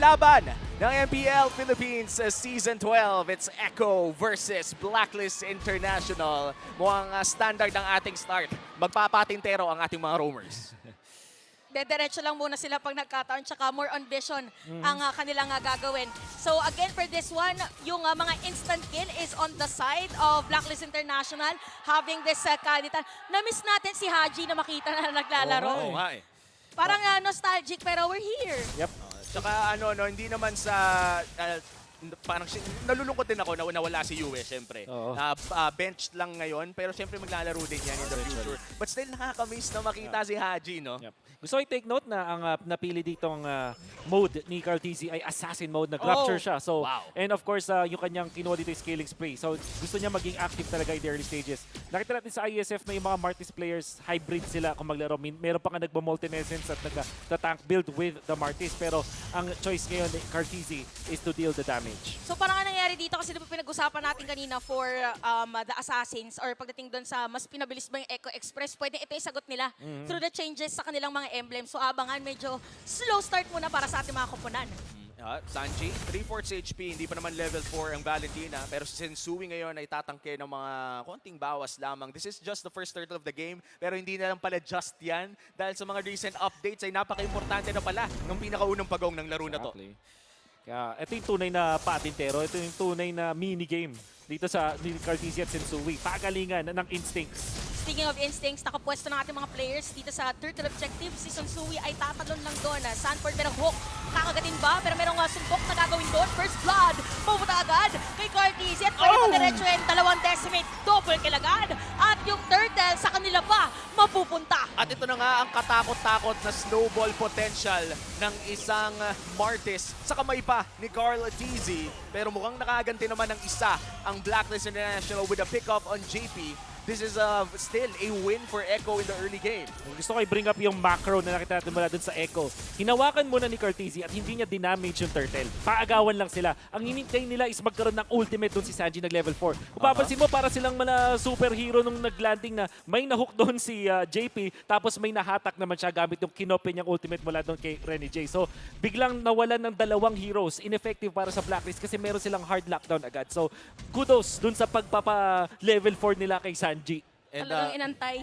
laban ng MPL Philippines Season 12. It's Echo versus Blacklist International. Mukhang standard ang ating start. Magpapatintero ang ating mga roamers. Dediretso lang muna sila pag nagkataon, tsaka more on vision ang kanilang gagawin. So again, for this one, yung mga instant kill is on the side of Blacklist International, having this kalitan. Na-miss natin si Haji na makita na naglalaro. Oo nga eh. Parang nostalgic, pero we're here. Yep. Tsaka hindi naman sa... parang nalulungkot din ako na nawala si Yue, syempre. Benched lang ngayon, pero syempre maglalaro din yan in the future. But still, nakakamiss na makita si Haji, no? Yep. Gusto ko i-take note na ang napili ditong mode ni Cartesi ay assassin mode. Nag-rupture siya. So, wow. And of course, yung kanyang kinuha dito yung scaling spray. So, gusto niya maging active talaga in the early stages. Nakita natin sa ISF na yung mga Martis players, hybrid sila kung maglaro. Meron pa nga nagba-multi-essence at nagka-tank build with the Martis. Pero ang choice ngayon ni Cartesi is to deal the damage. So parang nangyari dito kasi pinag-usapan natin kanina for the assassins or pagdating doon sa mas pinabilis ba yung Echo Express, pwede ito yung sagot nila through the changes sa kanilang mga emblem. So abangan, medyo slow start muna para sa ating mga koponan. Sanji, 3/4 HP, hindi pa naman level 4 ang Valentina. Pero si Sensui ngayon ay tatangke ng mga konting bawas lamang. This is just the first turtle of the game. Pero hindi na lang pala just yan. Dahil sa mga recent updates ay napaka-importante na pala ng pinakaunang pagong ng laro na to. Exactly. Kaya ito yung tunay na patintero. Ito yung tunay na mini-game dito sa Cartesi at Sensui. Pagalingan ng instincts. Speaking of instincts, nakapwesto ng ating mga players dito sa turtle objective. Si Sensui ay tatalon lang doon. Sanford merong hook. Kakagatin ba? Pero merong sumbok na gagawin doon. First blood. Pumunta agad kay Cartesi. At pwede diretsuhin. Dalawang decimate. Double kill agad. At yung turtle sa kanila pa mapupunta. At ito na nga ang katakot-takot na snowball potential ng isang Martis sa kamay pa ni Carl Tizzy. Pero mukhang nakaganti naman ng isa ang Blacklist International with a pick-up on JP. This is still a win for Echo in the early game. Gusto ko i-bring up yung macro na nakita natin mula dun sa Echo. Hinawakan muna ni Cartesi at hindi niya dinamage yung turtle. Paagawan lang sila. Ang hinintay nila is magkaroon ng ultimate dun si Sanji nag level 4. Kung papansin mo, para silang mga superhero nung naglanding na may nahook doon si JP, tapos may nahatak naman siya gamit yung kinope niyang ultimate mula doon kay Renny J. So, biglang nawalan ng dalawang heroes. Ineffective para sa Blacklist kasi meron silang hard lockdown agad. So, kudos dun sa pagpapa-level 4 nila kay Sanji. And, Talagang inantay.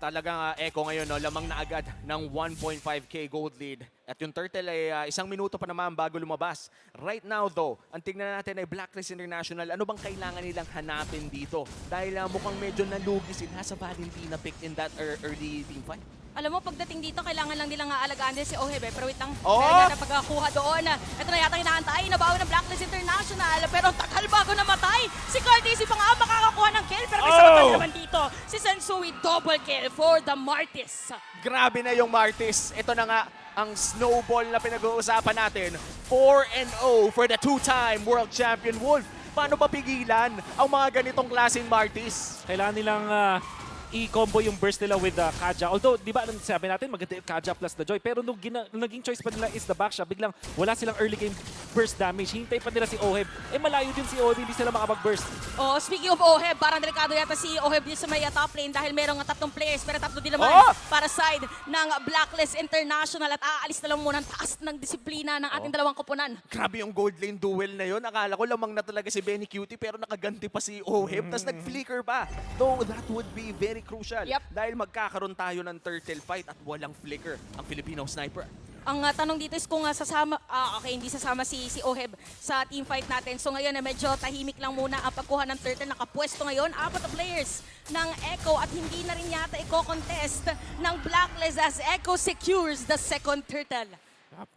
Talagang Echo ngayon, lamang na agad ng 1.5k gold lead. At yung turtle ay isang minuto pa naman bago lumabas. Right now though, ang tignan natin ay Blacklist International. Ano bang kailangan nilang hanapin dito? Dahil mukhang medyo nalugi sila sa Valentina pick in that early team fight. Alam mo, pagdating dito, kailangan lang nilang alagaan din si Oheb. Pero wait lang, Oh! meron na pagkakuha doon. Ito na yata inaantay, nabawi ng Blacklist International. Pero tagal bago namatay. Si Cartesi pa nga makakakuha ng kill. Pero may sabatan naman dito. Si Sensui, double kill for the Martis. Grabe na yung Martis. Ito na nga ang snowball na pinag-uusapan natin. 4-0 for the two-time world champion Wolf. Paano pa pigilan ang mga ganitong klaseng Martis? Kailangan nilang i-combo yung burst nila with Kaja. Although, di ba, sabi natin, maganda yung Kaja plus the Joy. Pero nung naging choice pa nila is the back shot, biglang wala silang early game burst damage. Hintay pa nila si Oheb. Malayo din si Oheb, hindi sila makapag-burst. Oh, speaking of Oheb, parang delikado yata si Oheb din sa may top lane dahil merong tatlong players. Pero tatlo din naman para side ng Blacklist International. At aalis na lang muna ang taas ng disiplina ng ating dalawang koponan. Grabe yung gold lane duel na yun. Akala ko lamang na talaga si Benny Cutie pero nakaganti pa si Oheb. Tapos nag-flicker pa. Though that would be very crucial. Yep. Dahil magkakaroon tayo ng turtle fight at walang flicker ang Filipino sniper. Ang tanong dito is kung sasama, hindi sasama si Oheb sa team fight natin. So ngayon medyo tahimik lang muna ang pagkuha ng turtle. Nakapwesto ngayon, 4 na players ng Echo at hindi na rin yata i-contest ng Blacklist as Echo secures the second turtle.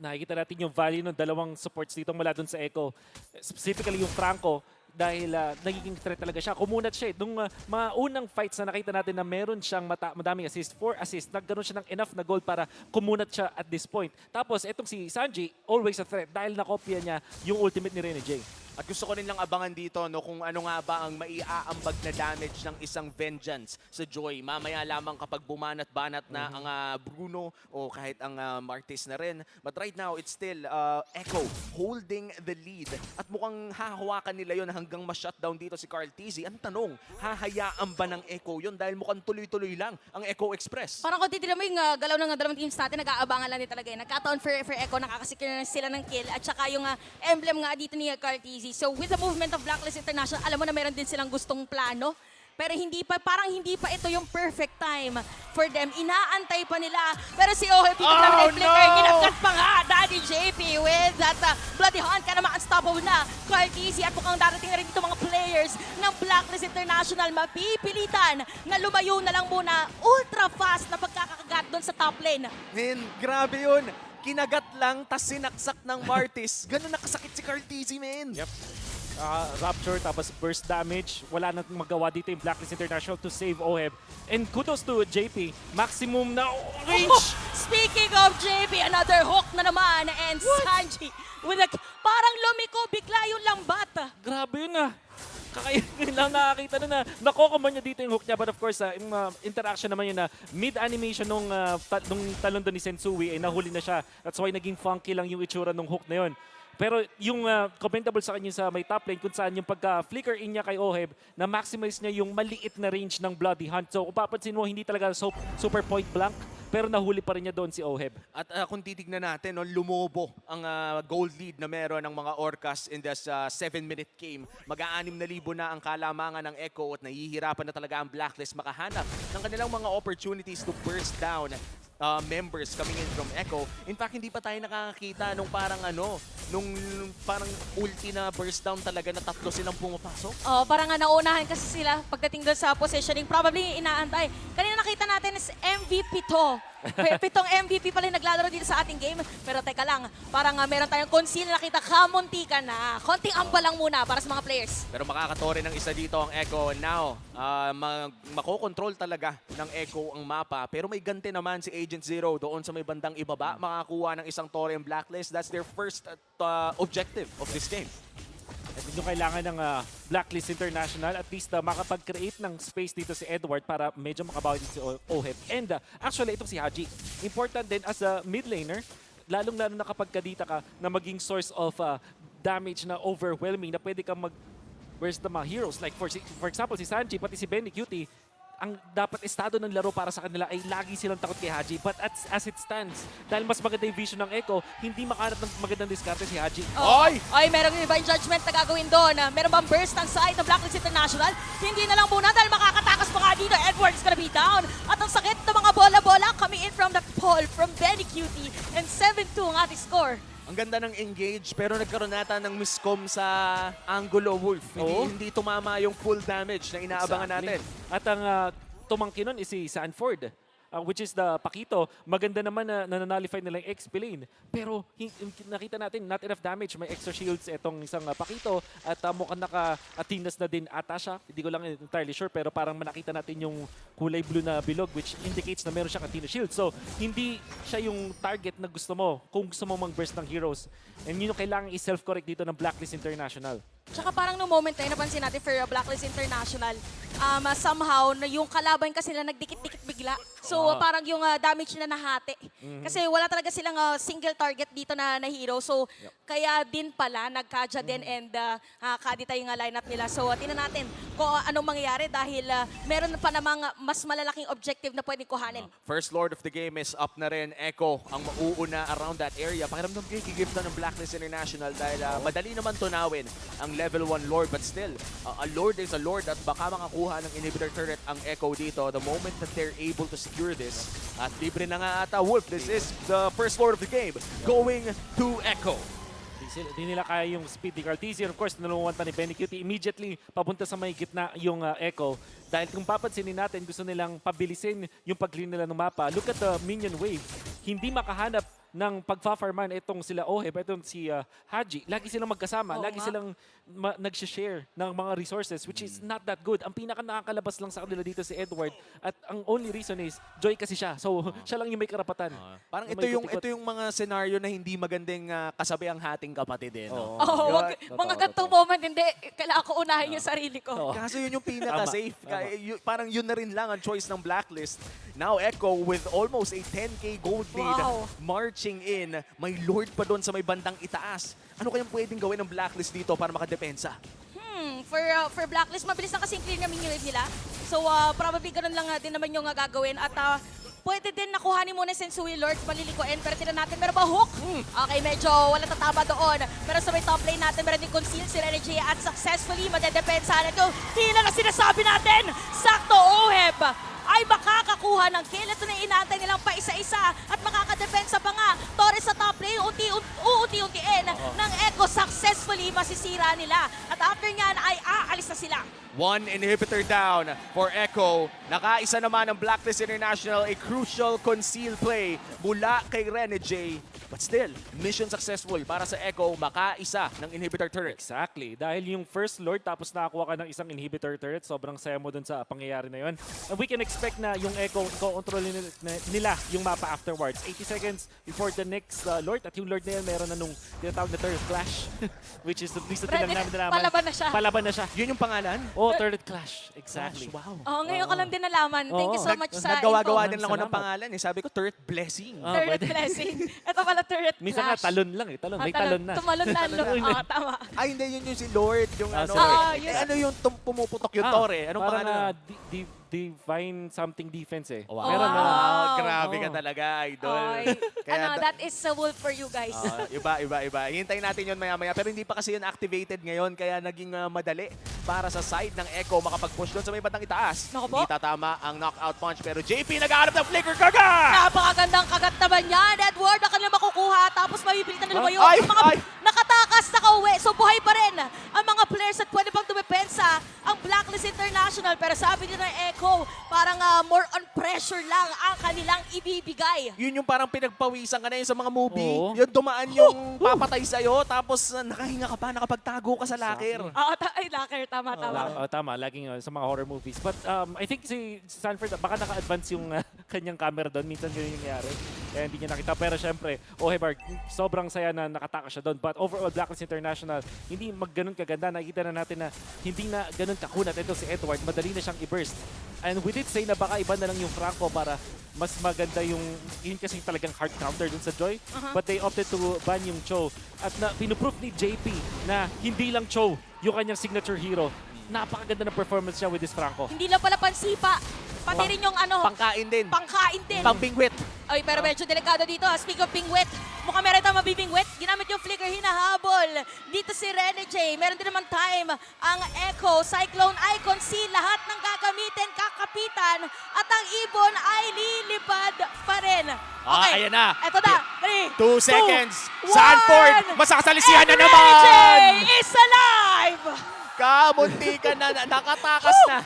Nakikita natin yung value ng dalawang supports dito mula dun sa Echo. Specifically yung Franco, dahil nagiging threat talaga siya. Kumunat siya. Nung mga unang fights na nakita natin na meron siyang madaming assist, 4 assists, nagkaroon siya ng enough na goal para kumunat siya at this point. Tapos, etong si Sanji, always a threat dahil nakopya niya yung ultimate ni Renny J. At gusto ko rin lang abangan dito no, kung ano nga ba ang maiaambag na damage ng isang Vengeance sa Joy. Mamaya lamang kapag bumanat-banat na ang Bruno o kahit ang Martis na rin. But right now, it's still Echo holding the lead. At mukhang hahawakan nila yon hanggang ma-shutdown dito si Carl Tizzy. Ang tanong, hahayaan ba ng Echo yon dahil mukhang tuloy-tuloy lang ang Echo Express? Parang kung titignan mo yung galaw ng dalawang teams natin, nag-aabangan lang din talaga. Nagkataon for Echo, nakakasikir na sila ng kill. At saka yung emblem nga dito ni Carl Tizzy. So with the movement of Blacklist International, alam mo na meron din silang gustong plano. Pero parang hindi pa ito yung perfect time for them. Inaantay pa nila. Pero si Oheb, dito lang na flicker. Ginagkat pa nga, Daddy JP with that Bloody Hunt. Kaya naman unstoppable na Carl Tizzy. At mukhang darating na rin dito mga players ng Blacklist International. Mapipilitan na lumayo na lang muna. Ultra fast na pagkakagat doon sa top lane. Man, grabe yun. Kinagat lang, tas sinaksak ng Martis. Ganun nakasakit si Carl Tizzy, man. Yep. Rapture, tapos burst damage. Wala na magawa dito yung Blacklist International to save Oheb. And kudos to JP. Maximum na range. Oh, speaking of JP, another hook na naman. And Sanji, with parang lumiko, bigla yung lambat. Grabe yun ah. Kakainin lang nakakita na nakokomban niya dito yung hook niya. But of course, yung interaction naman yun na mid-animation nung talon doon ni Sensui ay nahuli na siya. That's why naging funky lang yung itsura nung hook na yun. Pero yung commendable sa kanya sa may top lane kung saan yung pagka-flicker in niya kay Oheb na maximize niya yung maliit na range ng Bloody Hunt. So kung papansin mo, hindi talaga super point blank pero nahuli pa rin niya doon si Oheb. At kung titignan natin, no, lumobo ang gold lead na meron ng mga Orcas in this 7-minute game. Mag-6,000 na ang kalamangan ng Echo at nahihirapan na talaga ang Blacklist makahanap ng kanilang mga opportunities to burst down members coming in from Echo. In fact, hindi pa tayo nakakakita nung parang nung parang ulti na burst down talaga na tatlo silang pumapasok. Oh, parang nga naunahan kasi sila pagdating doon sa positioning. Probably inaantay. Kanina nakita natin is MVP to. Pitong MVP pala yung naglalaro dito sa ating game. Pero teka lang, parang meron tayong conceal na nakita kamuntikan na. Konting amba lang muna para sa mga players. Pero makakatore ng isa dito ang Echo. Now, makokontrol talaga ng Echo ang mapa. Pero may ganti naman si Agent Zero doon sa may bandang ibaba. Makakuha ng isang tore ang Blacklist. That's their first objective of this game. At yung kailangan ng Blacklist International, at least makapag-create ng space dito si Edward para medyo makabawi din si Oheb. And actually, itong si Haji. Important din as a mid laner, lalong-lalo na kapag kadita ka na maging source of damage na overwhelming na pwede kang mag-burst the mga heroes. Like for example, si Sanji, pati si Benny Cutie, ang dapat estado ng laro para sa kanila ay lagi silang takot kay Haji. But as it stands, dahil mas maganda yung vision ng Echo, hindi makahanap ng magandang diskarte si Haji. Oy! Ay, merong divine judgment na gagawin doon. Meron bang burst ang side ng Blacklist International? Hindi na lang muna dahil makakatakas pa nga dito. Edward is gonna be down. At ang sakit ng mga bola-bola coming in from the pole from Benny Cutie. And 7-2 ang ating score. Ang ganda ng engage pero nagkaroon nata ng miscom sa Angulo Wolf. Hindi tumama yung full damage na inaabangan natin. At ang tumangkin nun is si Sanford, which is the Pakito. Maganda naman na nananalify nila yung XP lane. Pero nakita natin, not enough damage. May extra shields itong isang Pakito. At mukhang naka-atinas na din ata siya. Hindi ko lang entirely sure. Pero parang nakita natin yung kulay blue na bilog, which indicates na meron siyang Athena shield. So, hindi siya yung target na gusto mo kung gusto mo mag-burst ng heroes. And yun yung kailangan i-self-correct dito ng Blacklist International. Tsaka parang no moment tayo, napansin natin for Blacklist International, somehow, na yung kalaban kasi nila nagdikit-dikit bigla. So parang yung damage na nahati. Kasi wala talaga silang single target dito na hero. So kaya din pala, nagkadya din and kadita yung lineup nila. So tingnan natin kung anong mangyayari dahil meron pa namang mas malalaking objective na pwedeng kuhanin. First Lord of the game is up na rin. Echo ang mauuna around that area. Pakiramdam kayo gigift na ng Blacklist International dahil madali naman tunawin ang level 1 Lord. But still, a Lord is a Lord at baka makakuha ng inhibitor turret ang Echo dito the moment that they're able to secure this. At libre na nga ata Wolf. This is the first Lord of the game going to Echo. Di nila kaya yung speed ni Carl Tizzy. Of course, nalunguan pa ni Benny Cutie. Immediately, papunta sa may gitna yung Echo. Dahil kung papansinin natin, gusto nilang pabilisin yung pag-clean nila ng mapa. Look at the minion wave. Hindi makahanap ng pagfa-farman itong sila Oheb, itong si Haji. Lagi silang magkasama, Oo lagi nga. silang nag-share ng mga resources, which is not that good. Ang pinaka nakakalabas lang sa kanila dito si Edward, at ang only reason is Joy kasi siya. So siya lang yung may karapatan. Parang Yung ito may yung ikot-ikot. ito yung mga scenario na hindi magandang kasabi ang hating kapatid eh. No? Oh, wag, Totoo, mga gantong totoo. moment, hindi. Kailangan ko unahin yung sarili ko. Oo. Kaso yun yung pinaka-safe. Tama, tama. Parang yun na rin lang ang choice ng Blacklist. Now Echo with almost a 10K gold lead Wow. marching in. May Lord pa doon sa may bandang itaas. Ano kayang pwedeng gawin ng Blacklist dito para makadepensa? For Blacklist, mabilis na kasi clear na mini-wave nila. So, probably ganun lang din naman yung gagawin. At pwede din nakuhanin muna si Sensui Lord, palilikuin. Pero tinan natin, meron ba hook? Okay, medyo wala tatama doon. Pero sa may top lane natin, meron din conceal si Renegade at successfully madedepensahan. Ito, tila na sinasabi natin, sakto Oheb ay makakakuha ng kill. Ito na inaantay nilang pa isa-isa at makakadepensa pa nga. Torres sa top lane, unti-untiin ng Echo, successfully masisira nila. At after nyan ay aalis na sila. One inhibitor down for Echo. Nakaisa naman ng Blacklist International, a crucial conceal play mula kay Renegade. But still, mission successful para sa Echo, makaisa ng inhibitor turret. Exactly. Dahil yung first Lord tapos nakakuha ka ng isang inhibitor turret, sobrang saya mo dun sa pangyayari na yun. And we can expect na yung Echo, control nila yung mapa afterwards. 80 seconds before the next Lord. At yung Lord na yun, meron na nung tinatawag na turret clash. Which is at least na tilang namin nalaman. Palaban na siya. Palaban na siya. Yun yung pangalan? Oh, turret clash. Exactly. Wow. Oh, ngayon ko lang din nalaman. Thank you so Oo. much sa Naggawa-gawa info. din lang ako ng Salamat. pangalan eh. Sabi ko, turret blessing. Ah, Turret pwede. blessing. Ito pala turret Minsan nga, clash. talon lang eh. Talon. May talon na. Tumalon na. Tama. Ay, hindi. Yun yung si Lord. Yung Ah, ano. sorry. yun. Ano yung pumuputok yung tore? Anong parang, pangalan? divine something defense eh. Wow. Meron na. Grabe ka Oo. talaga, idol. Oy. Kaya That is a wolf for you guys. iba. Hintayin natin yun maya-maya. Pero hindi pa kasi yun activated ngayon. Kaya naging madali para sa side ng Echo makapag-push doon sa may bandang itaas. Naku po. Hindi tatama ang knockout punch. Pero JP naghahanap ng flicker kaga! Napakagandang kagat naman yan. Edward, na kanila makukuha. Tapos mabibilitan na lumayo. Ay, Yung mga ay. nakatakas, nakauwi. So buhay pa rin ang mga players at pwede pang dumepensa ang Blacklist International. Pero sabi din ng Echo, parang more on pressure lang ang kanilang ibibigay. Yun yung parang pinagpawisan ka na yun sa mga movie. Oo. Yung dumaan yung papatay sa'yo. Tapos nakahinga ka pa, nakapagtago ka sa locker. Ay, locker. Tama. Tama, laging sa mga horror movies. But I think si Sanford, baka naka-advance yung kanyang camera doon. Minsan yun yung nangyari. Kaya hindi niya nakita. Pero syempre, Ohebard, sobrang saya na nakataka siya doon. But overall, Blacklist International, hindi magganon kaganda. Nakikita na natin na hindi na ganun kakunat ito si Edward. Madali na siyang i-burst. And we did say na baka iba na lang yung Franco para mas maganda yung, yun kasi talagang hard counter dun sa Joy. But they opted to ban yung Cho. At na, pinuproof ni JP na hindi lang Cho yung kanyang signature hero. Napakaganda ng performance niya with this Franco. Hindi lang pala pansipa. Pati rin yung Pangkain din. pangkain din. Pambingwit. Ay, pero medyo delikado dito. Speak of pingwit, mukhang meron tayong mabibingwit. Ginamit yung flicker, hinahabol. Dito si Renegade. Meron din naman time ang Echo. Cyclone Icon C. Lahat ng gagamitin, kakapitan. At ang ibon ay lilipad pa rin. Okay. Ayan na. Ito na. 3, 2 seconds. 1. Sanford, masasalisihan na naman. Renegade is alive! Kamunti ka na, nakatakas na.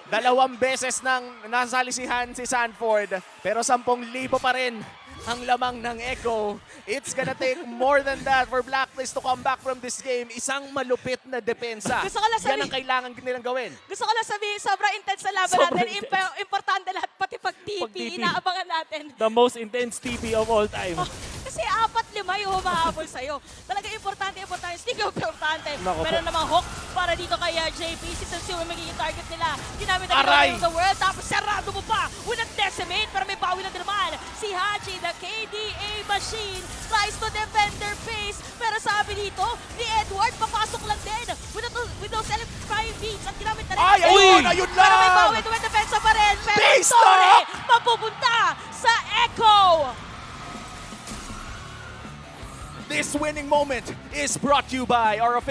2 beses nang nasalisihan si Sanford, pero 10,000 pa rin ang lamang ng Echo. It's gonna take more than that for Blacklist to come back from this game. Isang malupit na depensa. Gusto ko lang Yan ang kailangan nilang gawin. Gusto ko lang sabihin, sobrang intense na laban Sobrang natin. intense. Importante lahat, pati pag Pag TP, TP. inaabangan natin. The most intense TP of all time. Kasi 4-5 yung humahabol sa'yo. Talaga importante. Speaking of importante, Naku po. meron namang hook para dito kay JP. Si Sensui yung magiging target nila. Ginamit na Aray! of the world. Tapos sarado mo pa with a decimate. Pero may bawi na din naman. Si Haji, the KDA machine, tries to defend their face. Pero sabi dito, ni Edward, papasok lang din with those electrifying beats. At ginamit na rin. Ay, ayun! Ayun Pero may lang! bawi, dumedepensa pa rin. Pero Base story, lock! mapupunta sa Echo. This winning moment is brought to you by our official